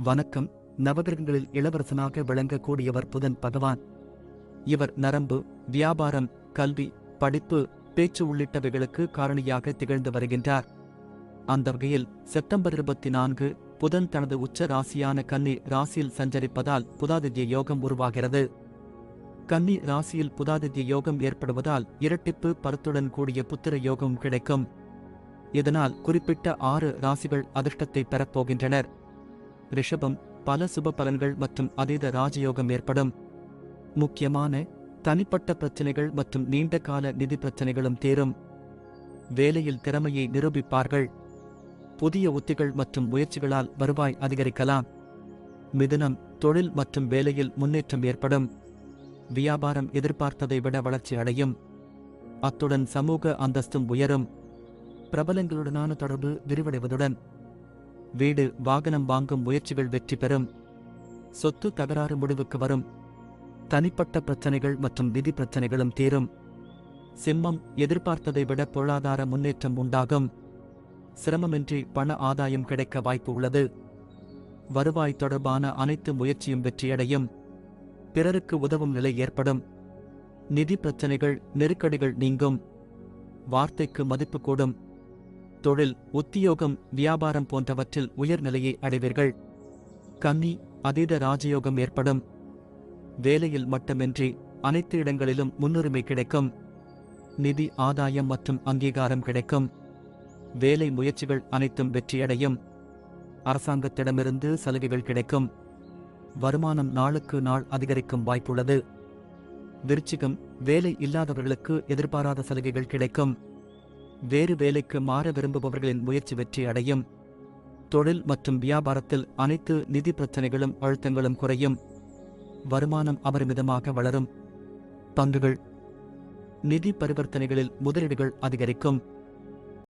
வணக்கம். நவகிரகங்களில் இளவரசனாக விளங்கக்கூடியவர் புதன் பகவான். இவர் நரம்பு, வியாபாரம், கல்வி, படிப்பு, பேச்சு உள்ளிட்டவைகளுக்கு காரணியாக திகழ்ந்து வருகின்றார். அந்த வகையில் செப்டம்பர் 24 புதன் தனது உச்ச ராசியான கன்னி ராசியில் சஞ்சரிப்பதால் புதாதித்ய யோகம் உருவாகிறது. கன்னி ராசியில் புதாதித்ய யோகம் ஏற்படுவதால் இரட்டிப்பு பலத்துடன் கூடிய புத்திர யோகம் கிடைக்கும். இதனால் குறிப்பிட்ட 6 ராசிகள் அதிர்ஷ்டத்தை பெறப்போகின்றனர். ரிஷபம், பல சுப பலன்கள் மற்றும் அதீத ராஜயோகம் ஏற்படும். முக்கியமான தனிப்பட்ட பிரச்சனைகள் மற்றும் நீண்ட கால நிதி பிரச்சனைகளும் தீரும். வேலையில் திறமையை நிரூபிப்பார்கள். புதிய உத்திகள் மற்றும் முயற்சிகளால் வருவாய் அதிகரிக்கலாம். மிதுனம், தொழில் மற்றும் வேலையில் முன்னேற்றம் ஏற்படும். வியாபாரம் எதிர்பார்த்ததை விட வளர்ச்சி அடையும். அத்துடன் சமூக அந்தஸ்தும் உயரும். பிரபலங்களுடனான தொடர்பு விரிவடைவதுடன் வீடு, வாகனம் வாங்கும் முயற்சிகள் வெற்றி பெறும். சொத்து தகராறு முடிவுக்கு வரும். தனிப்பட்ட பிரச்சனைகள் மற்றும் நிதி பிரச்சனைகளும் தீரும். சிம்மம், எதிர்பார்த்ததை விட பொருளாதார முன்னேற்றம் உண்டாகும். சிரமமின்றி பண ஆதாயம் கிடைக்க வாய்ப்பு உள்ளது. வருவாய் தொடர்பான அனைத்து முயற்சியும் வெற்றியடையும். பிறருக்கு உதவும் நிலை ஏற்படும். நிதி பிரச்சனைகள், நெருக்கடிகள் நீங்கும். வார்த்தைக்கு மதிப்பு கூடும். தொழில், உத்தியோகம், வியாபாரம் போன்றவற்றில் உயர்நிலையை அடைவீர்கள். கன்னி, அதீத ராஜயோகம் ஏற்படும். வேலையில் மட்டுமின்றி அனைத்து இடங்களிலும் முன்னுரிமை கிடைக்கும். நிதி ஆதாயம் மற்றும் அங்கீகாரம் கிடைக்கும். வேலை முயற்சிகள் அனைத்தும் வெற்றியடையும். அரசாங்கத்திடமிருந்து சலுகைகள் கிடைக்கும். வருமானம் நாளுக்கு நாள் அதிகரிக்கும் வாய்ப்புள்ளது. விருச்சிகம், வேலை இல்லாதவர்களுக்கு எதிர்பாராத சலுகைகள் கிடைக்கும். வேறு வேலைக்கு மாற விரும்புபவர்களின் முயற்சி வெற்றி அடையும். தொழில் மற்றும் வியாபாரத்தில் அனைத்து நிதி பிரச்சனைகளும் அழுத்தங்களும் குறையும். வருமானம் அபரிமிதமாக வளரும். பங்குகள், நிதி பரிவர்த்தனைகளில் முதலீடுகள் அதிகரிக்கும்.